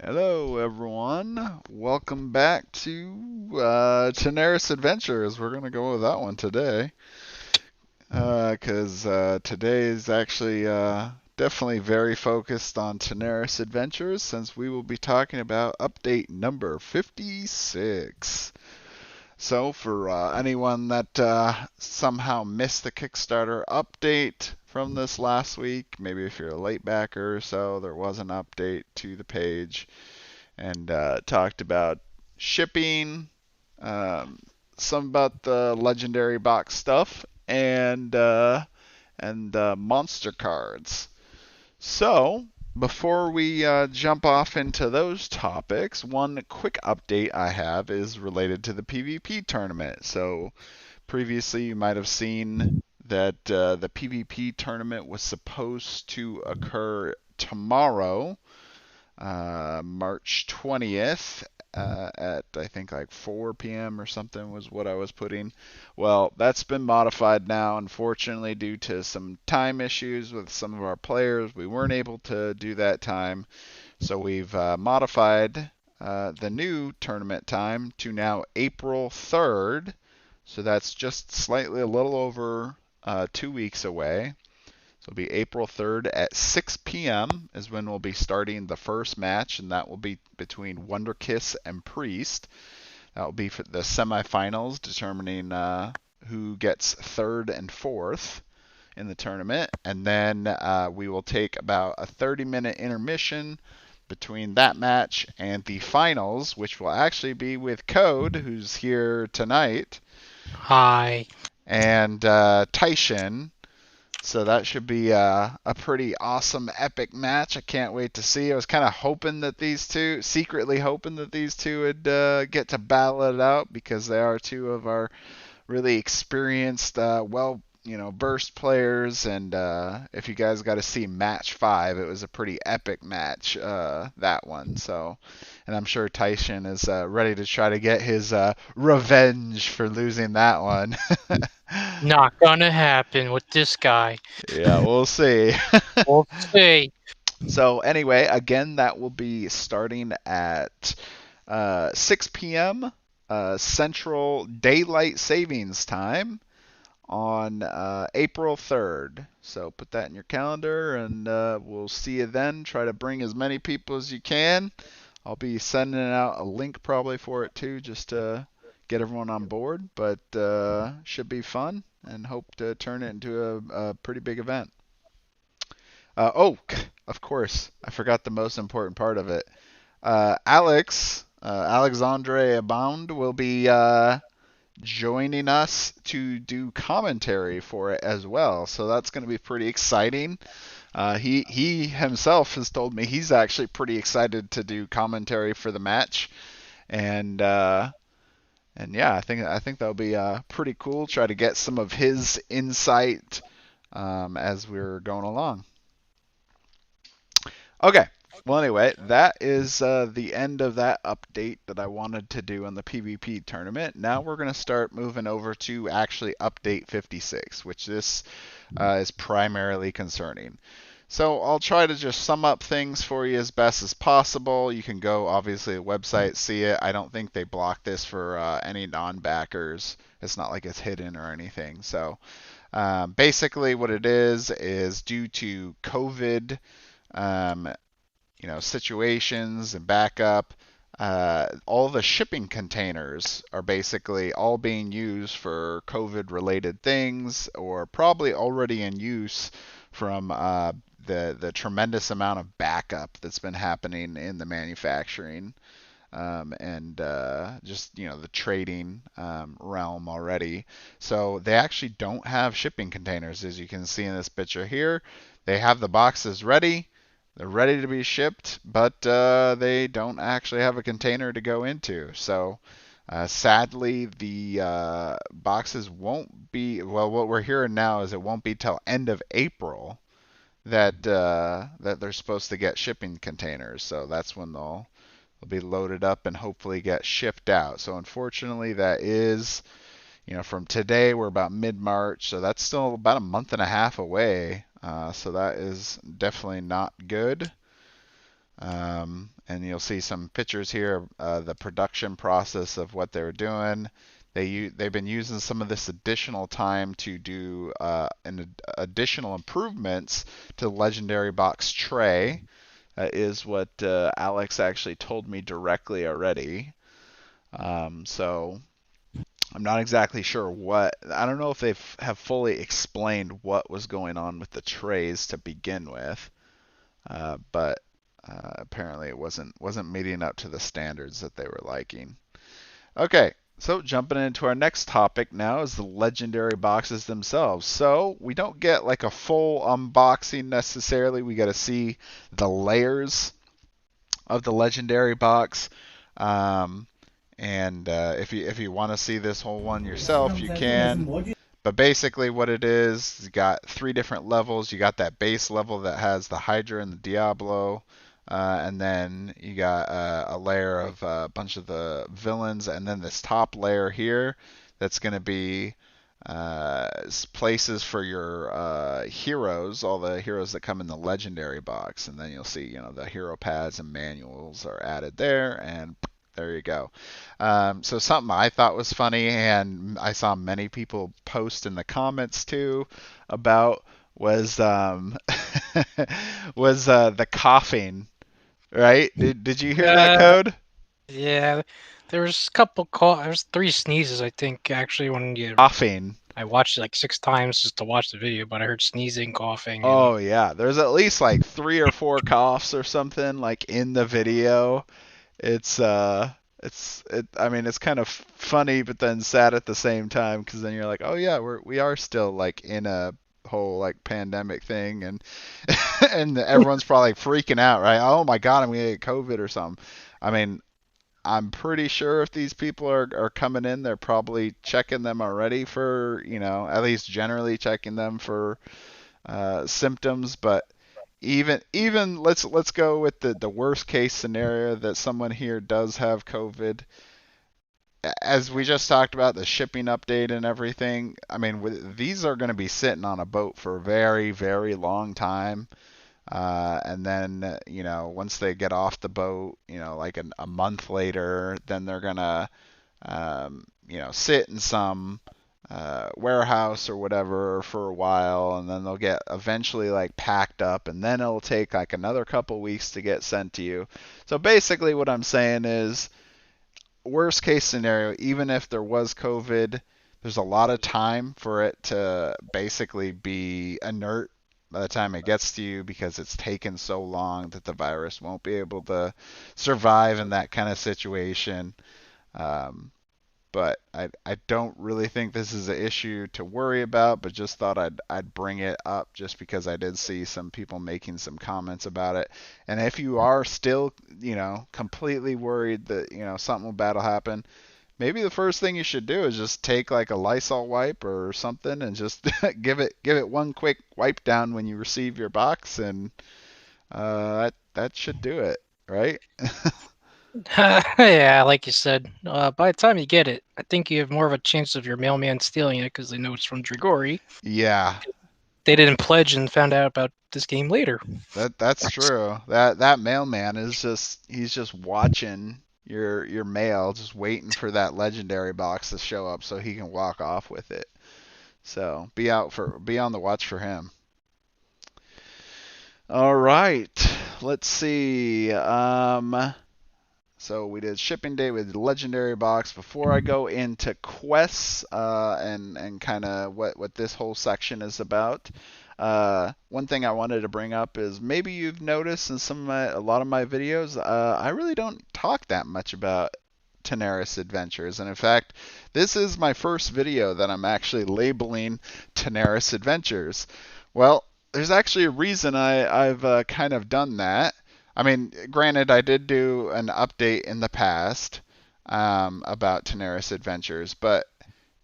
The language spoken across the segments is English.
Hello, everyone. Welcome back to Tanares Adventures. We're going to go with that one today because today is actually definitely very focused on Tanares Adventures since we will be talking about update number 56. So, for anyone that somehow missed the Kickstarter update from this last week, maybe if you're a late backer or so, there was an update to the page and talked about shipping, um, some about the legendary box stuff, and monster cards. So before we jump off into those topics, one quick update I have is related to the PvP tournament. So previously, you might have seen that the PvP tournament was supposed to occur tomorrow, March 20th, at I think like 4 p.m. or something was what I was putting. Well, that's been modified now, unfortunately, due to some time issues with some of our players. We weren't able to do that time, so we've modified the new tournament time to now April 3rd. So that's just slightly a little over 2 weeks away. So it'll be April 3rd at 6 p.m. is when we'll be starting the first match, and that will be between Wonderkiss and Priest. That will be for the semifinals, determining who gets third and fourth in the tournament. And then we will take about a 30-minute intermission between that match and the finals, which will actually be with Code, who's here tonight, Hi. and Taishin. So that should be a pretty awesome, epic match. I can't wait to see. I was kind of hoping that these two, secretly hoping that these two would get to battle it out because they are two of our really experienced, versed players. And if you guys got to see match 5, it was a pretty epic match, that one. So, and I'm sure Tyson is ready to try to get his revenge for losing that one. Not gonna happen with this guy. Yeah, we'll see. We'll see. So anyway, again, that will be starting at 6 p.m. Central Daylight Savings Time on April 3rd. So put that in your calendar, and we'll see you then. Try to bring as many people as you can. I'll be sending out a link probably for it too, just to get everyone on board. But should be fun, and hope to turn it into a pretty big event. Of course, I forgot the most important part of it. Alexandre Abound will be joining us to do commentary for it as well. So that's going to be pretty exciting. He himself has told me he's actually pretty excited to do commentary for the match, and yeah, I think that'll be pretty cool. Try to get some of his insight as we're going along. Okay. Well, anyway, that is the end of that update that I wanted to do on the PvP tournament. Now we're going to start moving over to actually update 56, which this is primarily concerning. So I'll try to just sum up things for you as best as possible. You can go, obviously, to the website, see it. I don't think they block this for any non-backers. It's not like it's hidden or anything. So basically what it is due to COVID, um, situations and backup. All the shipping containers are basically all being used for COVID-related things, or probably already in use from the tremendous amount of backup that's been happening in the manufacturing, and just the trading realm already. So they actually don't have shipping containers, as you can see in this picture here. They have the boxes ready. They're ready to be shipped, but they don't actually have a container to go into. So sadly, the boxes won't be. Well, what we're hearing now is it won't be till end of April that they're supposed to get shipping containers. So that's when they'll be loaded up and hopefully get shipped out. So unfortunately, that is, from today we're about mid-March, so that's still about a month and a half away. So that is definitely not good. And and you'll see some pictures here of the production process of what they're doing. They've been using some of this additional time to do additional improvements to the Legendary Box tray. Is what Alex actually told me directly already. So I'm not exactly sure what. I don't know if they have fully explained what was going on with the trays to begin with, but apparently it wasn't meeting up to the standards that they were liking. Okay, so jumping into our next topic now is the legendary boxes themselves. So we don't get like a full unboxing necessarily. We got to see the layers of the legendary box. Um, and if you want to see this whole one yourself, you can. But basically, what it is, you got three different levels. You got that base level that has the Hydra and the Diablo, and then you got a layer of a bunch of the villains, and then this top layer here that's going to be places for your heroes, all the heroes that come in the legendary box, and then you'll see, the hero pads and manuals are added there, and there you go. So something I thought was funny, and I saw many people post in the comments too about was was the coughing. Right? Did you hear that Uh, code? yeah, there was a couple call. There was 3 sneezes, I think, actually. When you, Coughing. I watched it like 6 times just to watch the video, but I heard sneezing, coughing, and Oh yeah, there's at least like 3 or 4 coughs or something like in the video. It's I mean it's kind of funny but then sad at the same time because then you're like, oh yeah, we are still like in a whole like pandemic thing, and and everyone's probably freaking out, right? Oh my god, I'm gonna get COVID or something. I mean, I'm pretty sure if these people are coming in, they're probably checking them already for, at least generally checking them for symptoms. But even let's go with the worst case scenario that someone here does have COVID. As we just talked about the shipping update and everything, I mean, these are going to be sitting on a boat for a very, very long time. And then, once they get off the boat, like a month later, then they're gonna, sit in some warehouse or whatever for a while, and then they'll get eventually like packed up, and then it'll take like another couple weeks to get sent to you. So basically, what I'm saying is, worst case scenario, even if there was COVID, there's a lot of time for it to basically be inert by the time it gets to you because it's taken so long that the virus won't be able to survive in that kind of situation. Um, but I don't really think this is an issue to worry about, but just thought I'd bring it up just because I did see some people making some comments about it. And if you are still, completely worried that, something bad will happen, maybe the first thing you should do is just take like a Lysol wipe or something and just give it one quick wipe down when you receive your box, and that should do it, right? yeah, like you said, by the time you get it, I think you have more of a chance of your mailman stealing it because they know it's from Drigori. Yeah, They didn't pledge and found out about this game later. that's true. That mailman is he's just watching your mail, just waiting for that legendary box to show up so he can walk off with it. So be on the watch for him. All right, let's see. So we did shipping date with legendary box. Before I go into quests and kind of what this whole section is about, one thing I wanted to bring up is maybe you've noticed in a lot of my videos, I really don't talk that much about Tanares Adventures. And in fact, this is my first video that I'm actually labeling Tanares Adventures. Well, there's actually a reason I've kind of done that. I mean, granted, I did do an update in the past about Tanares Adventures, but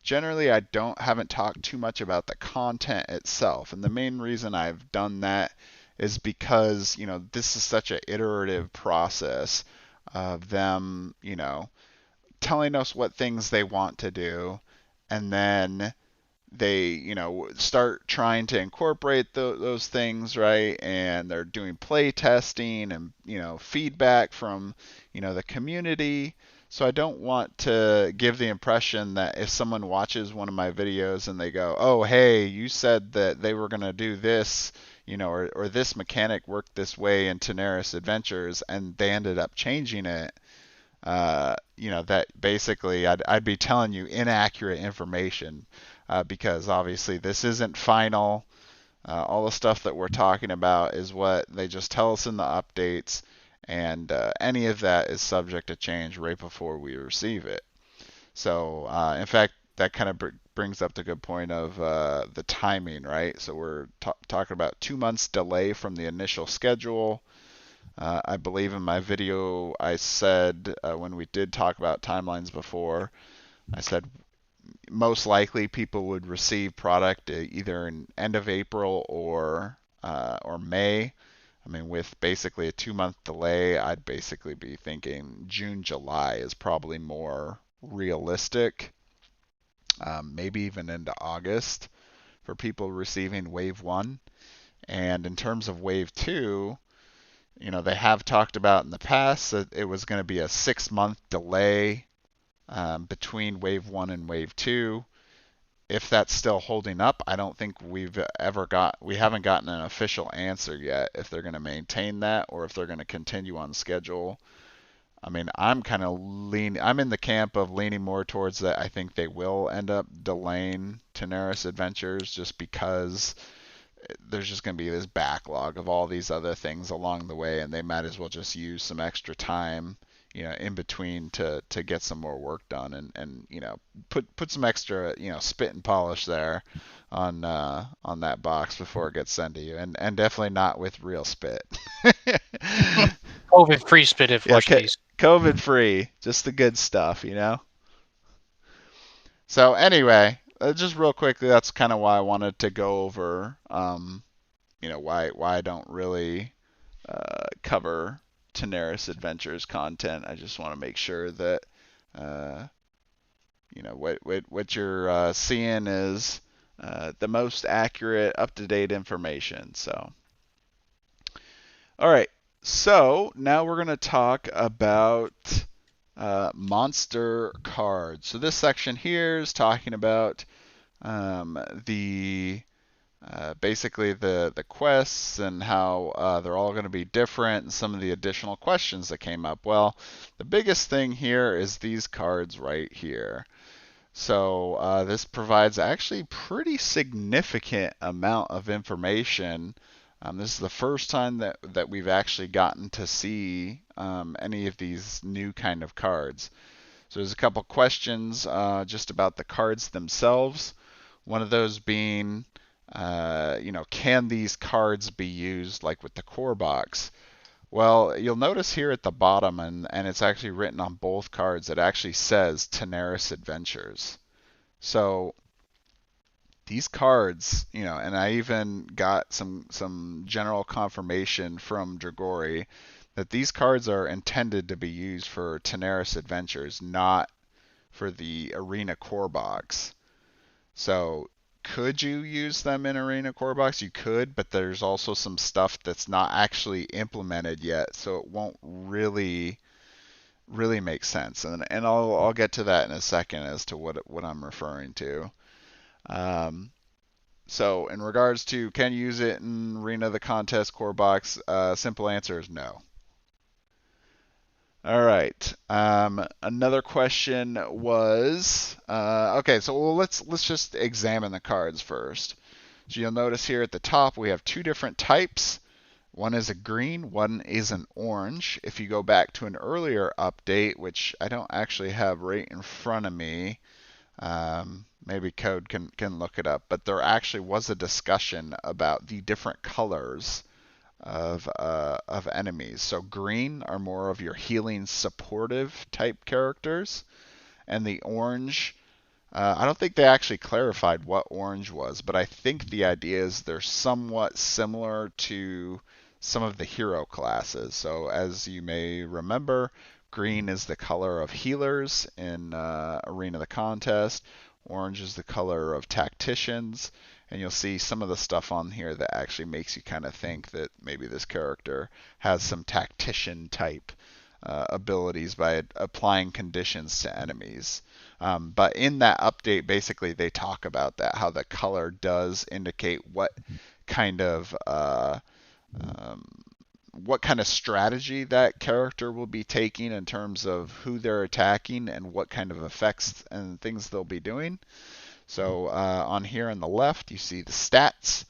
generally I haven't talked too much about the content itself. And the main reason I've done that is because, this is such an iterative process of them, telling us what things they want to do, and then they start trying to incorporate those things, right? And they're doing play testing and feedback from the community. So I don't want to give the impression that if someone watches one of my videos and they go, oh, hey, you said that they were going to do this, or this mechanic worked this way in Tanares Adventures and they ended up changing it, that basically I'd be telling you inaccurate information, because obviously this isn't final. All the stuff that we're talking about is what they just tell us in the updates, and any of that is subject to change right before we receive it. So, in fact, that kind of brings up the good point of the timing, right? So we're talking about 2 months delay from the initial schedule. I believe in my video I said, when we did talk about timelines before, I said most likely people would receive product either in end of April or May. I mean, with basically a 2 month delay, I'd basically be thinking June, July is probably more realistic. Maybe even into August for people receiving Wave 1. And in terms of Wave 2, they have talked about in the past that it was going to be a 6 month delay between Wave 1 and Wave 2. If that's still holding up, I don't think we haven't gotten an official answer yet if they're going to maintain that or if they're going to continue on schedule. I mean, I'm in the camp of leaning more towards that. I think they will end up delaying Tanaris Adventures just because there's just going to be this backlog of all these other things along the way, and they might as well just use some extra time, in between to get some more work done, and put some extra, spit and polish there on that box before it gets sent to you, and definitely not with real spit. COVID free spit if Yeah, worst case. COVID free, just the good stuff. So anyway, just real quickly, that's kind of why I wanted to go over, why I don't really cover Tanaris Adventures content. I just want to make sure that uh, what you're seeing is the most accurate, up to date information. So, all right. So now we're going to talk about monster cards. So this section here is talking about the basically the quests and how they're all going to be different and some of the additional questions that came up. Well, the biggest thing here is these cards right here. So this provides actually pretty significant amount of information. This is the first time that we've actually gotten to see any of these new kind of cards. So there's a couple questions just about the cards themselves. One of those being, can these cards be used like with the core box? Well, you'll notice here at the bottom, and it's actually written on both cards, it actually says Tanaris Adventures. So these cards, and I even got some general confirmation from Dragori that these cards are intended to be used for Tanaris Adventures, not for the Arena core box. So could you use them in Arena Core Box? You could, but there's also some stuff that's not actually implemented yet, so it won't really make sense. And I'll get to that in a second as to what I'm referring to. So in regards to can you use it in Arena the Contest Core Box, simple answer is no. All right. Another question was okay. So let's just examine the cards first. So you'll notice here at the top we have two different types. One is a green, one is an orange. If you go back to an earlier update, which I don't actually have right in front of me, maybe Code can look it up, but there actually was a discussion about the different colors of enemies. So green are more of your healing supportive type characters, and the orange, I don't think they actually clarified what orange was, but I think the idea is they're somewhat similar to some of the hero classes. So as you may remember, green is the color of healers in Arena of the Contest. Orange is the color of tacticians. And you'll see some of the stuff on here that actually makes you kind of think that maybe this character has some tactician type abilities by applying conditions to enemies. But in that update, basically they talk about that, how the color does indicate kind of uh, um, what kind of strategy that character will be taking in terms of who they're attacking and what kind of effects and things they'll be doing. So on here on the left, you see the stats.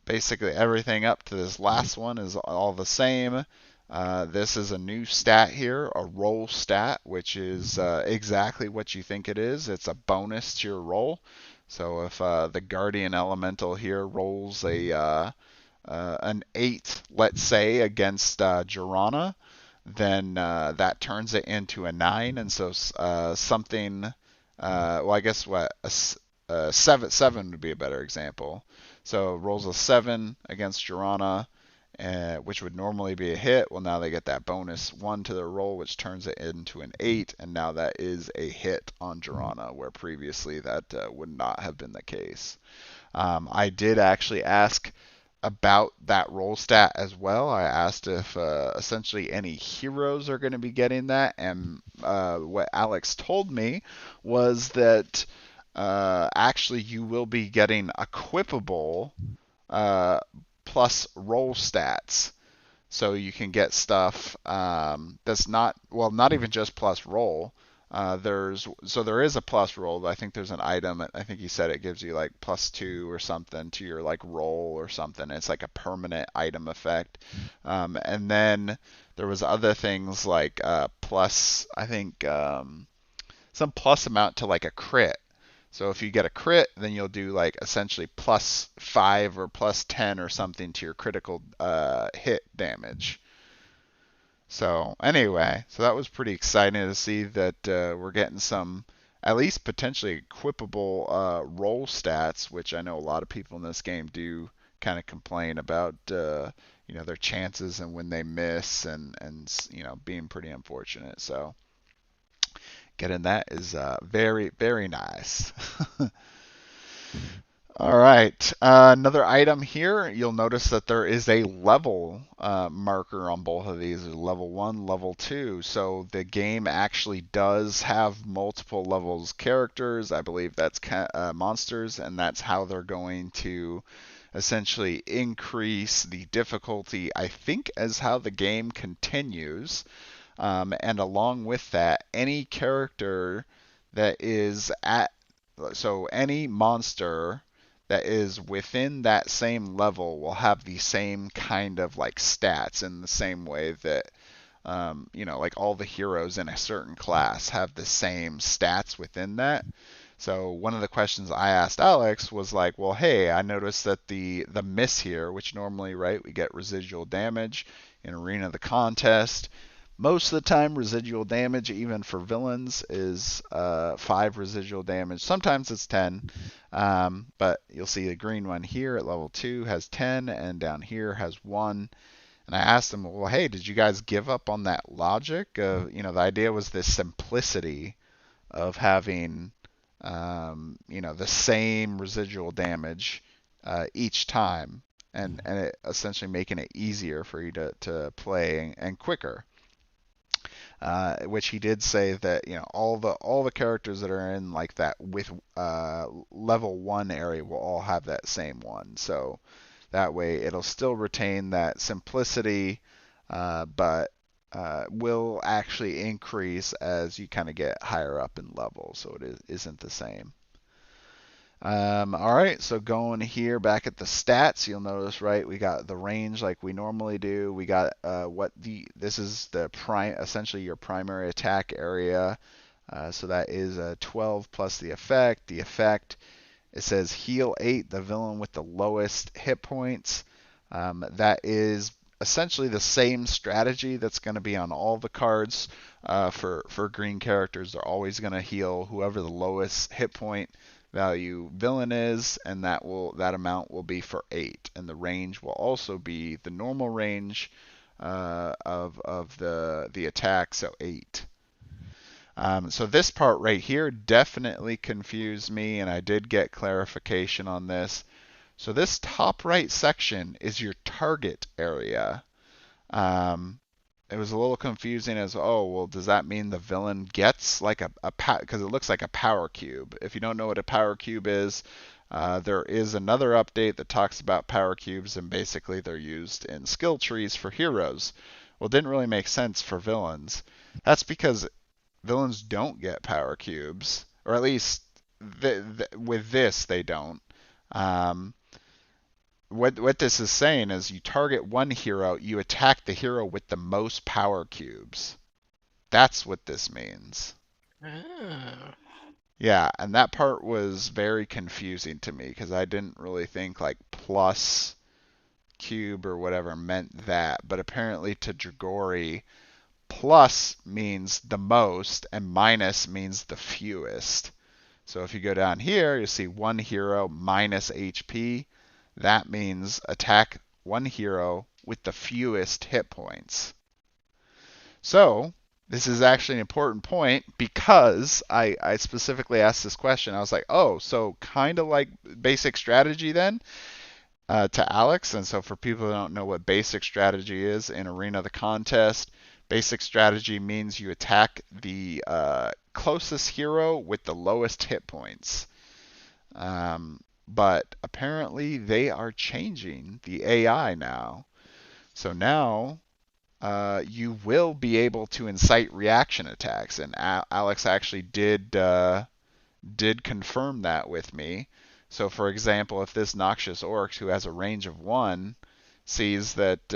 Basically, everything up to this last one is all the same. This is a new stat here, a roll stat, which is exactly what you think it is. It's a bonus to your roll. So if the Guardian Elemental here rolls an 8, let's say, against Girana, then that turns it into a 9. And so something, well, I guess what, a 7 would be a better example. So rolls a 7 against Girana, which would normally be a hit. Well, now they get that bonus 1 to their roll, which turns it into an 8, and now that is a hit on Girana, where previously that would not have been the case. I did actually ask about that roll stat as well. I asked if essentially any heroes are going to be getting that, and what Alex told me was that actually you will be getting equipable uh, plus roll stats. So you can get stuff that's not, well, not even just plus roll. There is a plus roll. I think there's an item. I think he said it gives you like +2 or something to your like roll or something. It's like a permanent item effect. And then there was other things like plus, I think some plus amount to like a crit. So if you get a crit, then you'll do like essentially +5 or +10 or something to your critical hit damage. So anyway, so that was pretty exciting to see that we're getting some at least potentially equipable roll stats, which I know a lot of people in this game do kind of complain about, their chances and when they miss and being pretty unfortunate. So getting that is very, very nice. All right. Another item here, you'll notice that there is a level marker on both of these, level 1, level 2. So the game actually does have multiple levels characters. I believe that's monsters, and that's how they're going to essentially increase the difficulty, I think, as how the game continues. And along with that, any character that is any monster that is within that same level will have the same kind of like stats in the same way that like all the heroes in a certain class have the same stats within that. So one of the questions I asked Alex was like, well, hey, I noticed that the miss here, which normally, right, we get residual damage in Arena of the Contest. Most of the time, residual damage, even for villains, is 5 residual damage. Sometimes it's 10, but you'll see the green one here at level 2 has 10, and down here has 1. And I asked them, well, hey, did you guys give up on that logic? The idea was this simplicity of having, the same residual damage each time, and it essentially making it easier for you to play and quicker. Which he did say that all the characters that are in like that with level 1 area will all have that same one. So that way it'll still retain that simplicity, but will actually increase as you kind of get higher up in level. So isn't the same. All right, so going here back at the stats, you'll notice, right, we got the range like we normally do. We got this is essentially your primary attack area. So that is 12 plus the effect. The effect, it says heal 8, the villain with the lowest hit points. That is essentially the same strategy that's going to be on all the cards for green characters. They're always going to heal whoever the lowest hit point value villain is, and that amount will be for 8, and the range will also be the normal range of the attack, so 8. So this part right here definitely confused me, and I did get clarification on this. So this top right section is your target area. Um, it was a little confusing as, oh, well, does that mean the villain gets like because it looks like a power cube. If you don't know what a power cube is, there is another update that talks about power cubes, and basically they're used in skill trees for heroes. Well, it didn't really make sense for villains. That's because villains don't get power cubes, or at least with this they don't. Um, what this is saying is you target one hero, you attack the hero with the most power cubes. That's what this means. Oh. Yeah, and that part was very confusing to me because I didn't really think like plus cube or whatever meant that, but apparently to Dragori, plus means the most and minus means the fewest. So if you go down here, you see one hero minus HP. That means attack one hero with the fewest hit points. So this is actually an important point because I specifically asked this question. I was like, oh, so kind of like basic strategy then to Alex. And so for people who don't know what basic strategy is in Arena the Contest, basic strategy means you attack the closest hero with the lowest hit points. But apparently they are changing the AI now. So now you will be able to incite reaction attacks, and Alex actually did confirm that with me. So, for example, if this noxious orc who has a range of 1 sees that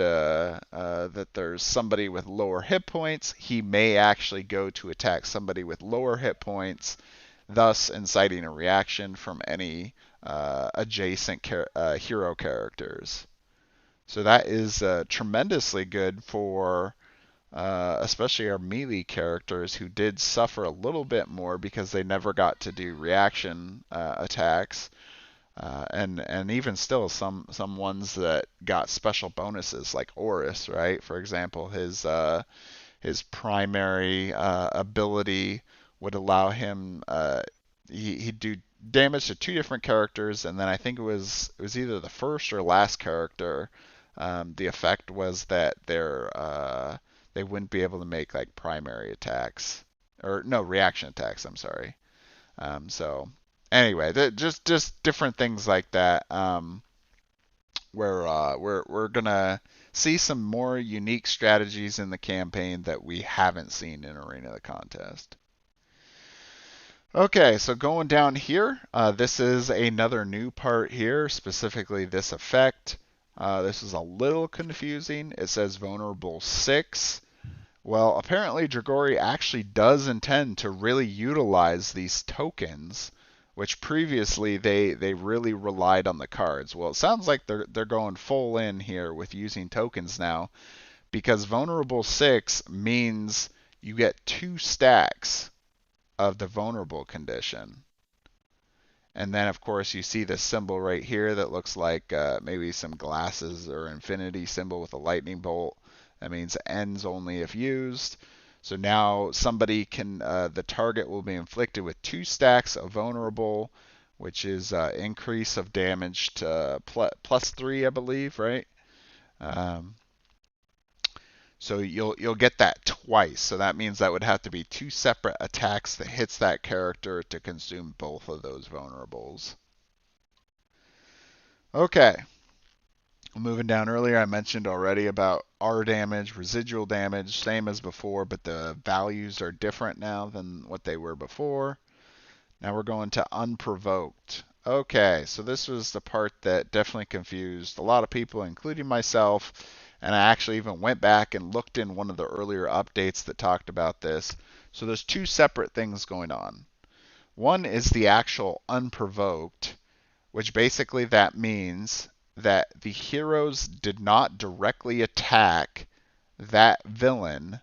there's somebody with lower hit points, he may actually go to attack somebody with lower hit points, thus inciting a reaction from any adjacent hero characters. So that is tremendously good for especially our melee characters who did suffer a little bit more because they never got to do reaction attacks, and even still some ones that got special bonuses like Oris, right? For example, his primary ability would allow him he'd do damage to 2 different characters, and then I think it was either the first or last character. The effect was that they wouldn't be able to make like primary attacks or no reaction attacks. I'm sorry. So anyway, just different things like that. Where we're gonna see some more unique strategies in the campaign that we haven't seen in Arena of the Contest. Okay, so going down here, this is another new part here, specifically this effect. This is a little confusing. It says vulnerable 6. Well, apparently Dragori actually does intend to really utilize these tokens, which previously they really relied on the cards. Well, it sounds like they're going full in here with using tokens now, because vulnerable 6 means you get 2 stacks of the vulnerable condition. And then, of course, you see this symbol right here that looks like maybe some glasses or infinity symbol with a lightning bolt. That means ends only if used. So now somebody the target will be inflicted with 2 stacks of vulnerable, which is increase of damage to +3, I believe, right? Um, so you'll get that twice. So that means that would have to be 2 separate attacks that hits that character to consume both of those vulnerables. Okay. Moving down earlier, I mentioned already about R damage, residual damage, same as before, but the values are different now than what they were before. Now we're going to unprovoked. Okay, so this was the part that definitely confused a lot of people, including myself. And I actually even went back and looked in one of the earlier updates that talked about this. So there's 2 separate things going on. One is the actual unprovoked, which basically that means that the heroes did not directly attack that villain.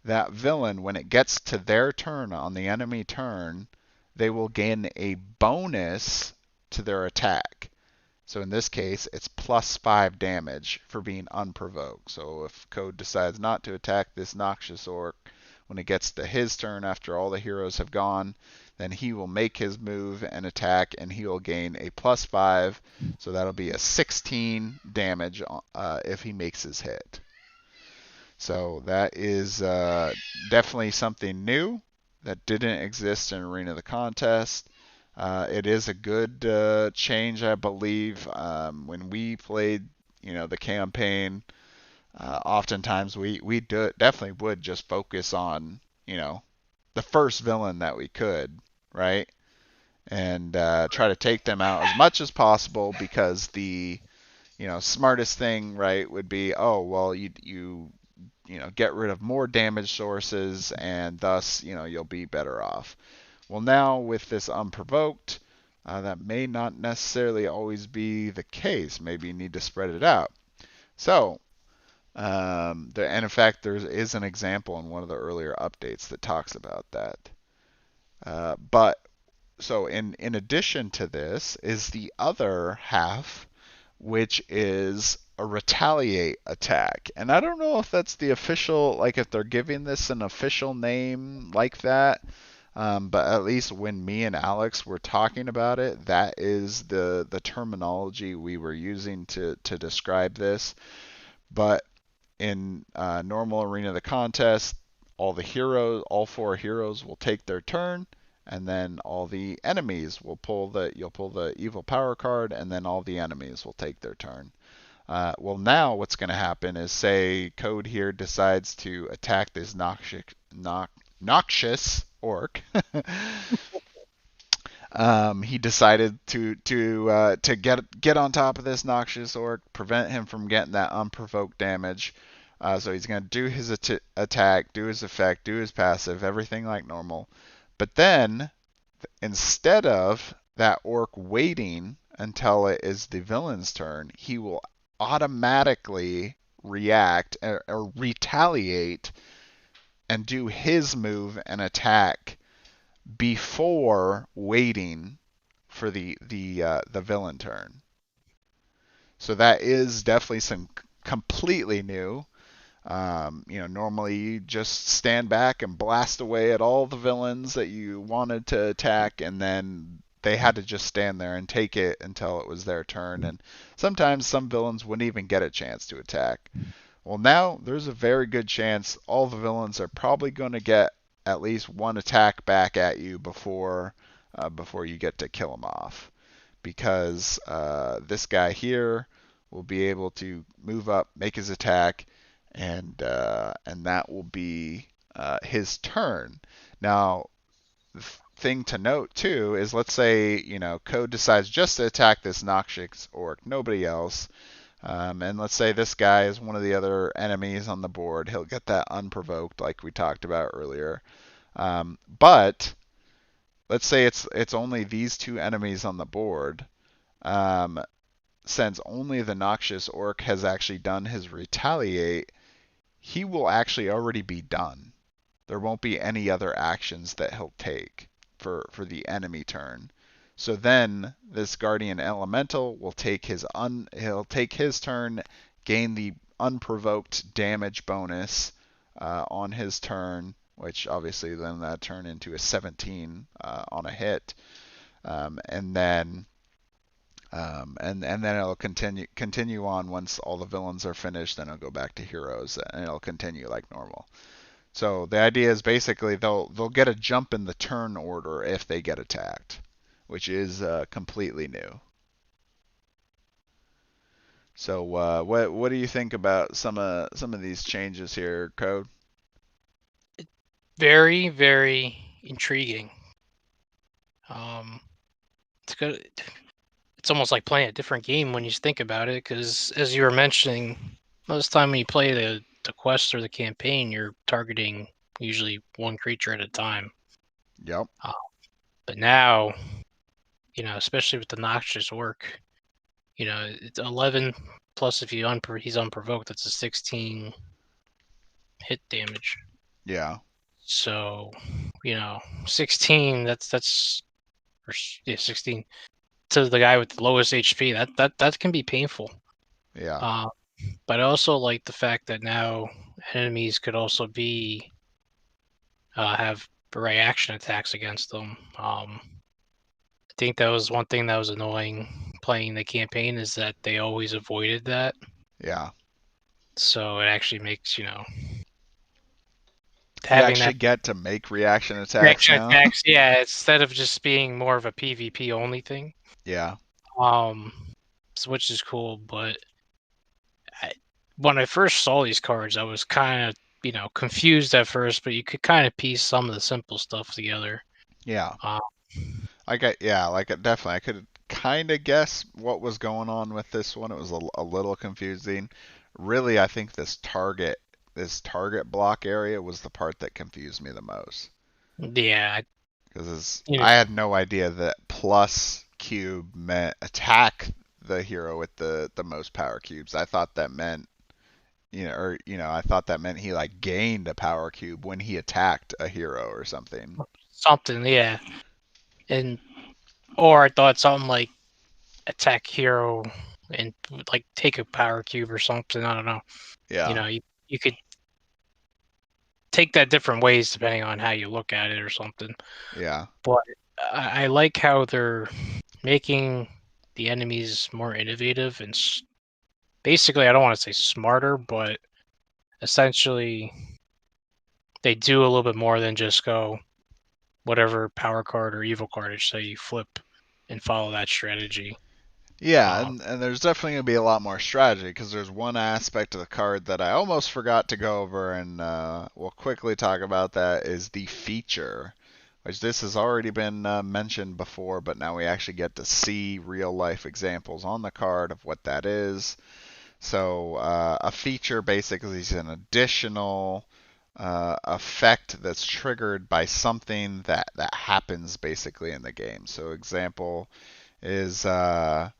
That villain, when it gets to their turn on the enemy turn, they will gain a bonus to their attack. So in this case, it's +5 damage for being unprovoked. So if Code decides not to attack this noxious orc When it gets to his turn after all the heroes have gone, then he will make his move and attack, and he will gain a +5. So that'll be a 16 damage if he makes his hit. So that is definitely something new that didn't exist in Arena of the Contest. It is a good change, I believe. When we played, the campaign, oftentimes we definitely would just focus on, the first villain that we could, right? And try to take them out as much as possible, because the smartest thing, right, would be, oh well, you get rid of more damage sources, and thus you'll be better off. Well, now with this unprovoked, that may not necessarily always be the case. Maybe you need to spread it out. So, and in fact, there is an example in one of the earlier updates that talks about that. But so in addition to this is the other half, which is a retaliate attack. And I don't know if that's the official, like if they're giving this an official name like that. But at least when me and Alex were talking about it, that is the terminology we were using to describe this. But in normal Arena of the Contest, all 4 heroes will take their turn, and then all the enemies you'll pull the evil power card, and then all the enemies will take their turn. Well, now what's going to happen is, say Code here decides to attack this noxious orc. He decided to get on top of this noxious orc, prevent him from getting that unprovoked damage. So he's going to do his attack, do his effect, do his passive, everything like normal. But then, instead of that orc waiting until it is the villain's turn, he will automatically react or retaliate and do his move and attack before waiting for the villain turn. So that is definitely some completely new. Normally you just stand back and blast away at all the villains that you wanted to attack, and then they had to just stand there and take it until it was their turn. And sometimes some villains wouldn't even get a chance to attack. Well, now there's a very good chance all the villains are probably going to get at least one attack back at you before you get to kill them off, because this guy here will be able to move up, make his attack, and that will be his turn. Now, the thing to note too is, let's say Code decides just to attack this noxious orc, nobody else. And let's say this guy is one of the other enemies on the board. He'll get that unprovoked, like we talked about earlier. But let's say it's only these 2 enemies on the board. Since only the noxious orc has actually done his retaliate, he will actually already be done. There won't be any other actions that he'll take for the enemy turn. So then this guardian elemental will he'll take his turn, gain the unprovoked damage bonus on his turn, which obviously then that turn into a 17 on a hit, and then and then it'll continue on. Once all the villains are finished, then it'll go back to heroes, and it'll continue like normal. So the idea is basically they'll get a jump in the turn order if they get attacked, which is completely new. So what do you think about some of these changes here, Code? Very, very intriguing. It's good. It's almost like playing a different game when you think about it, because as you were mentioning, most time when you play the quest or the campaign, you're targeting usually one creature at a time. Yep. Uh, but now, especially with the noxious orc, it's 11 plus if he's unprovoked. That's a 16 hit damage. Yeah. So, 16. Or, yeah, 16 to the guy with the lowest HP. That can be painful. Yeah. Uh, but I also like the fact that now enemies could also be have reaction attacks against them. I think that was one thing that was annoying playing the campaign is that they always avoided that. Yeah. So it actually makes, You having actually that get to make reaction attacks reaction now. attacks, yeah, instead of just being more of a PvP only thing. Yeah. Um, which is cool, but I, when I first saw these cards, I was kind of, confused at first, but you could kind of piece some of the simple stuff together. Yeah. Uh, Definitely. I could kind of guess what was going on with this one. It was a little confusing. Really, I think this target block area was the part that confused me the most. yeah, Because you know, I had no idea that plus cube meant attack the hero with the most power cubes. I thought that meant I thought that meant he like gained a power cube when he attacked a hero or something. something, yeah, and or I thought something like attack hero and like take a power cube or something. I don't know. Yeah, You could take that different ways depending on how you look at it or something. yeah, But I like how they're making the enemies more innovative and basically, I don't want to say smarter, but essentially they do a little bit more than just go whatever power card or evil card is say you flip and follow that strategy. yeah. Um, And there's definitely gonna be a lot more strategy because there's one aspect of the card that I almost forgot to go over, and we'll quickly talk about that. Is the feature, which this has already been mentioned before, but now we actually get to see real life examples on the card of what that is. So a feature basically is an additional effect that's triggered by something that happens basically in the game. So example is let's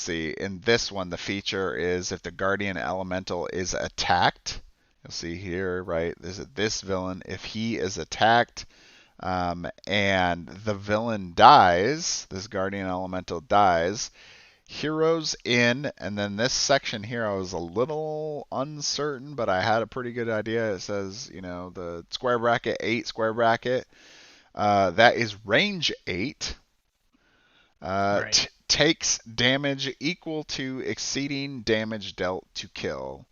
see, in this one the feature is if the guardian elemental is attacked. You'll see here, right? This villain, if he is attacked and the villain dies, this guardian elemental dies, heroes in, and then this section here I was a little uncertain, but I had a pretty good idea. It says, the square bracket 8 square bracket. That is range 8. right. Takes damage equal to exceeding damage dealt to kill.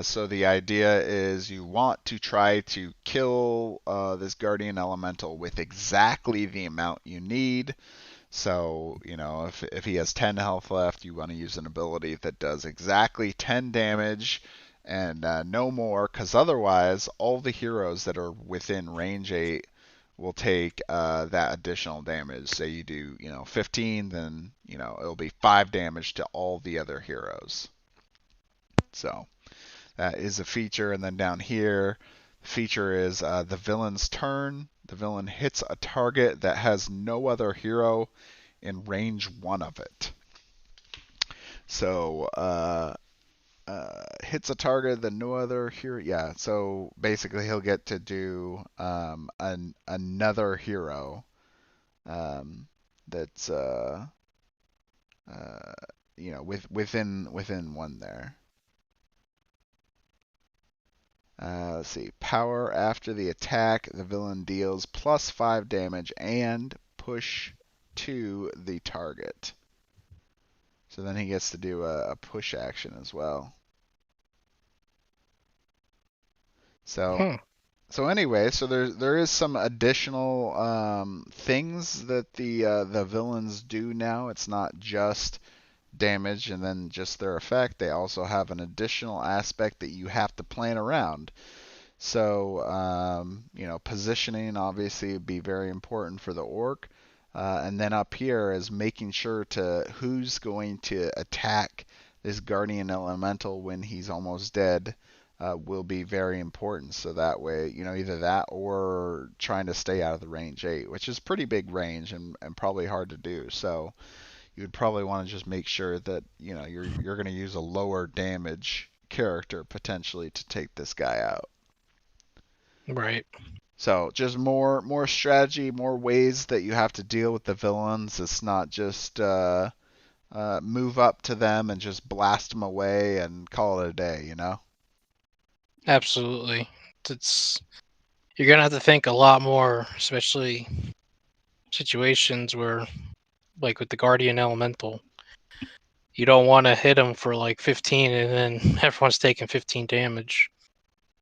So the idea is you want to try to kill this guardian elemental with exactly the amount you need. So, if he has 10 health left, you want to use an ability that does exactly 10 damage and no more, because otherwise, all the heroes that are within range 8 will take that additional damage. Say you do, 15, then, it'll be 5 damage to all the other heroes. So, that is a feature. And then down here, the feature is the villain's turn. The villain hits a target that has no other hero in range 1 of it. So hits a target that no other hero. Yeah, so basically he'll get to do another hero that's uh, within one there. Let's see. Power after the attack, the villain deals plus 5 damage and push to the target. So then he gets to do a push action as well. So Hmm. so anyway, so there is some additional things that the villains do now. It's not just damage and then just their effect. They also have an additional aspect that you have to plan around. So positioning obviously would be very important for the orc. And then up here is making sure to who's going to attack this guardian elemental when he's almost dead will be very important. So that way, either that or trying to stay out of the range 8, which is pretty big range and probably hard to do. So you would probably want to just make sure that you're going to use a lower damage character potentially to take this guy out. Right. So just more strategy, more ways that you have to deal with the villains. It's not just move up to them and just blast them away and call it a day. Absolutely. It's you're gonna have to think a lot more, especially situations where, like with the Guardian Elemental, you don't want to hit them for like 15 and then everyone's taking 15 damage.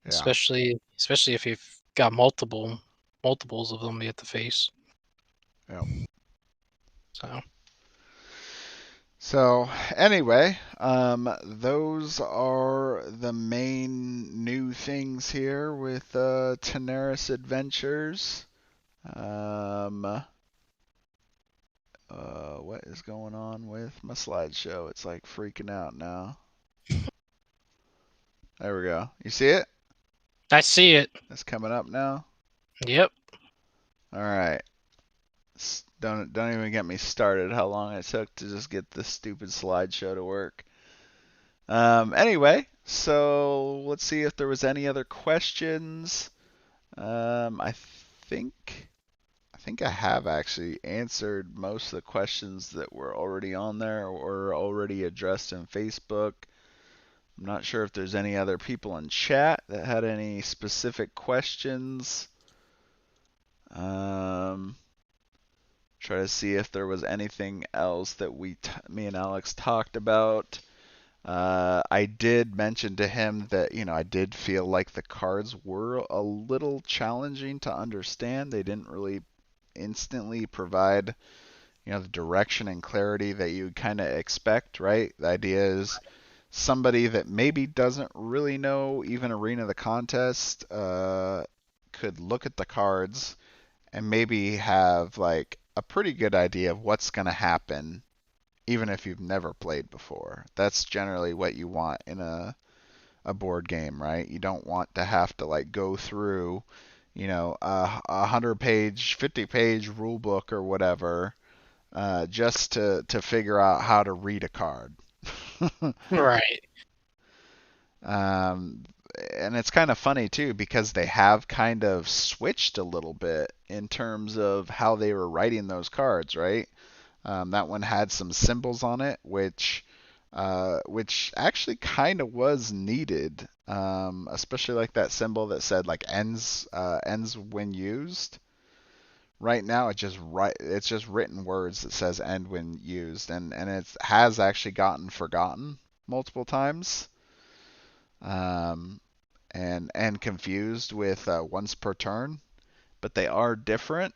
Yeah. Especially if you've got multiples of them you have to face. Yeah. So So anyway, those are the main new things here with Tanares Adventures. Um, what is going on with my slideshow? It's like freaking out now. There we go. You see it? I see it. It's coming up now. Yep. All right. Don't even get me started. How long it took to just get this stupid slideshow to work. Anyway, so let's see if there was any other questions. I think I think I have actually answered most of the questions that were already on there or already addressed in Facebook. I'm not sure if there's any other people in chat that had any specific questions. Um, try to see if there was anything else that me and Alex talked about. I did mention to him that, I did feel like the cards were a little challenging to understand. They didn't really instantly provide, the direction and clarity that you kind of expect, right? The idea is somebody that maybe doesn't really know even Arena the Contest could look at the cards and maybe have like a pretty good idea of what's going to happen even if you've never played before. That's generally what you want in a board game, right? You don't want to have to like go through, a 100-page, 50-page rule book or whatever, just to figure out how to read a card. Right. um, and it's kind of funny too because they have kind of switched a little bit in terms of how they were writing those cards, right? That one had some symbols on it, which actually kind of was needed, especially like that symbol that said like ends when used. Right now, it's just written words that says end when used, and it has actually gotten forgotten multiple times, um, and confused with once per turn. But they are different,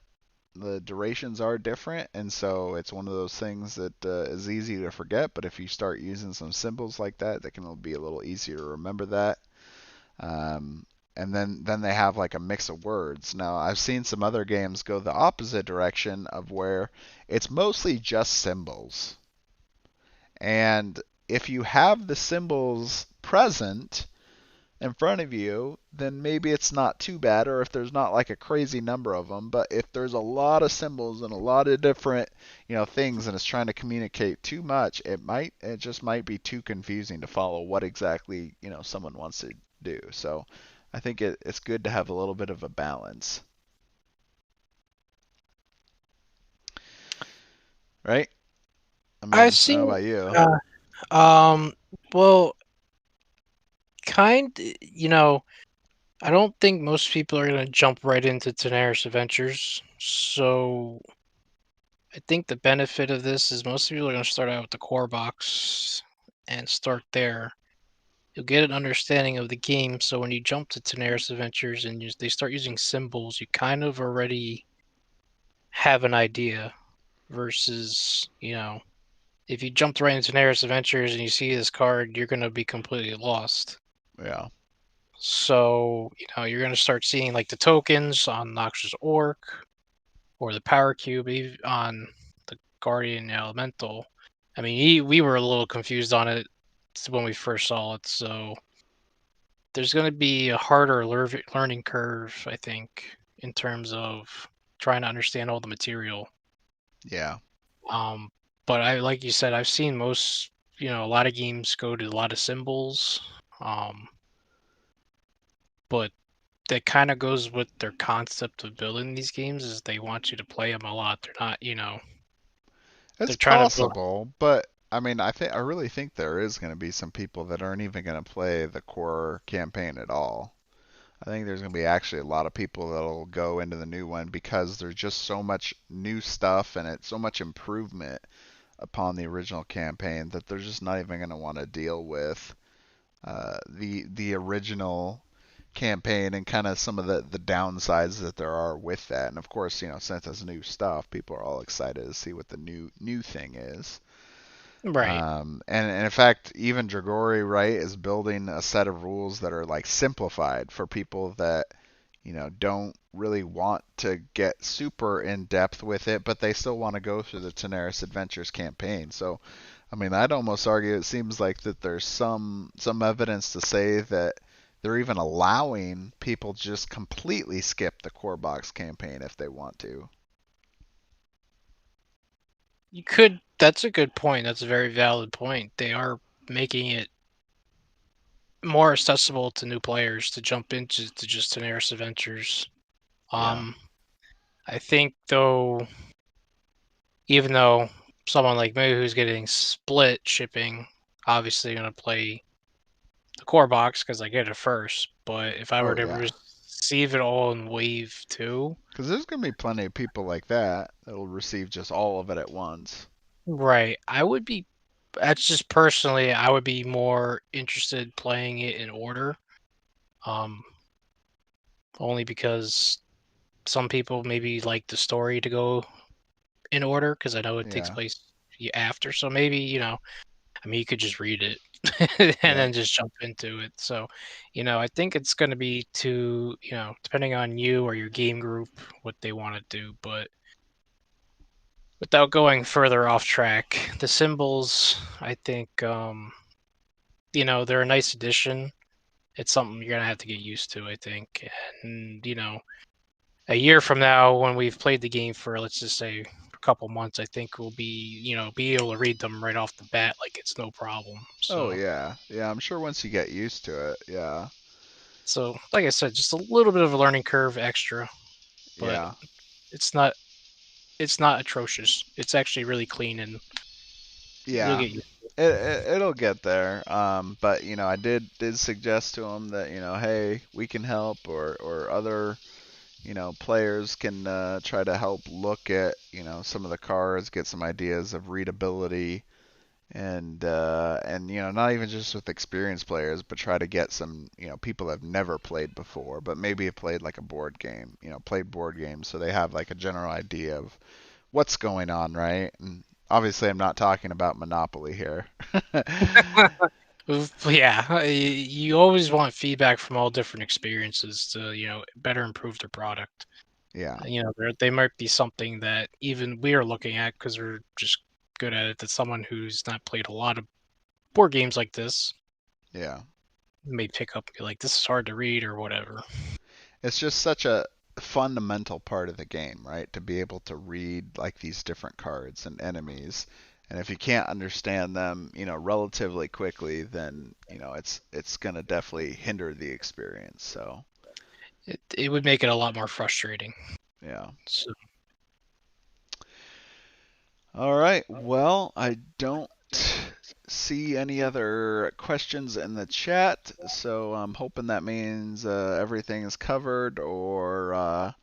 the durations are different, and so it's one of those things that is easy to forget. But if you start using some symbols like that, that can be a little easier to remember that. Um, and then they have like a mix of words. Now I've seen some other games go the opposite direction of where it's mostly just symbols. And if you have the symbols present, in front of you, then maybe it's not too bad, or if there's not like a crazy number of them. But if there's a lot of symbols and a lot of different, things, and it's trying to communicate too much, it just might be too confusing to follow what exactly, someone wants to do. So I think it's good to have a little bit of a balance, right? I I've mean, I don't know seen about you. uh um well kind I don't think most people are gonna jump right into Tanaris Adventures. So I think the benefit of this is most people are gonna start out with the core box and start there. You'll get an understanding of the game. So when you jump to Tanaris Adventures and they start using symbols, you kind of already have an idea. Versus, if you jumped right into Tanaris Adventures and you see this card, you're gonna be completely lost. Yeah, So, you're gonna start seeing like the tokens on Noxious Orc or the Power Cube on the Guardian Elemental. I mean, we were a little confused on it when we first saw it, so there's going to be a harder learning curve, I think, in terms of trying to understand all the material. yeah. Um, but like you said, I've seen a lot of games go to a lot of symbols. Um, but that kind of goes with their concept of building these games is they want you to play them a lot. They're not, It's they're trying to build. possible, but I mean, I really think there is going to be some people that aren't even going to play the core campaign at all. I think there's going to be actually a lot of people that'll go into the new one because there's just so much new stuff and it's so much improvement upon the original campaign that they're just not even going to want to deal with the original campaign and kind of some of the downsides that there are with that. And of course, since it's new stuff, people are all excited to see what the new thing is. Right. And in fact, even Dragori, right, is building a set of rules that are like simplified for people that, don't really want to get super in depth with it, but they still want to go through the Tanares Adventures campaign. So, I mean, I'd almost argue it seems like that there's some evidence to say that they're even allowing people just completely skip the core box campaign if they want to. You could. That's a good point. That's a very valid point. They are making it more accessible to new players to jump into to just Tanaris Adventures. Yeah. Um, I think though, even though someone like me who's getting split shipping, obviously gonna play the core box because I get it first. But if I were Oh to yeah. receive it all in wave two, Because there's going to be plenty of people like that that'll receive just all of it at once. right, I would be. That's just personally, I would be more interested playing it in order. Um, Only because some people maybe like the story to go in order because I know it takes Yeah. place after. So maybe I mean, you could just read it and Yeah. then just jump into it. So, I think it's going to be to depending on you or your game group what they want to do. But without going further off track, the symbols, I think, they're a nice addition. It's something you're gonna have to get used to, I think. And a year from now, when we've played the game for let's just say a couple months, I think we'll be able to read them right off the bat, like it's no problem. Oh So, yeah. Yeah, I'm sure once you get used to it. Yeah. like I said, just a little bit of a learning curve extra, but Yeah. it's not it's not atrocious. It's actually really clean, and you'll Yeah. get used to It'll get there. But I did suggest to him that hey, we can help, or other players can try to help look at some of the cards, get some ideas of readability, and not even just with experienced players, but try to get some people that have never played before, but maybe have played like a board game, played board games, so they have like a general idea of what's going on, right? And obviously, I'm not talking about Monopoly here. Yeah, you always want feedback from all different experiences to better improve their product. Yeah, They might be something that even we are looking at because we're just good at it. That someone who's not played a lot of board games like this yeah. may pick up and be like, "This is hard to read" or whatever. It's just such a fundamental part of the game, right? To be able to read like these different cards and enemies. And if you can't understand them, relatively quickly, then, it's going to definitely hinder the experience. So, It would make it a lot more frustrating. yeah. So, All right. Well, I don't see any other questions in the chat, so I'm hoping that means everything is covered, or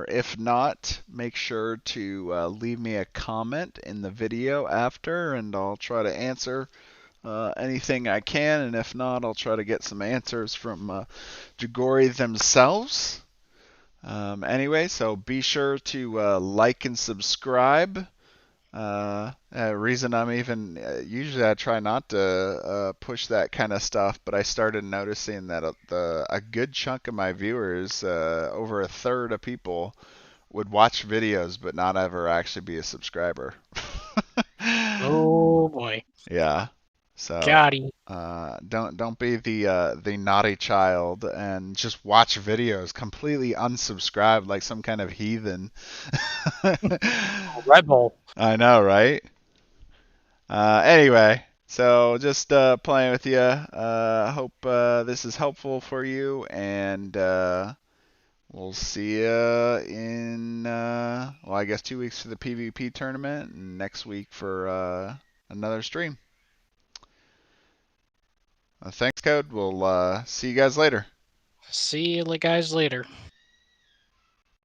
if not, make sure to leave me a comment in the video after, and I'll try to answer anything I can. And if not, I'll try to get some answers from Jagori themselves. Anyway, so be sure to like and subscribe. Reason I'm even usually I try not to push that kind of stuff, but I started noticing that a good chunk of my viewers, over a third of people, would watch videos but not ever actually be a subscriber. oh boy, Yeah. So Gotti. don't be the naughty child and just watch videos completely unsubscribed like some kind of heathen. Rebel. I know, right? Anyway, so just playing with you. Hope this is helpful for you, and we'll see you in well, I guess 2 weeks for the PvP tournament, and next week for another stream. Thanks, Code. We'll see you guys later. See you guys later.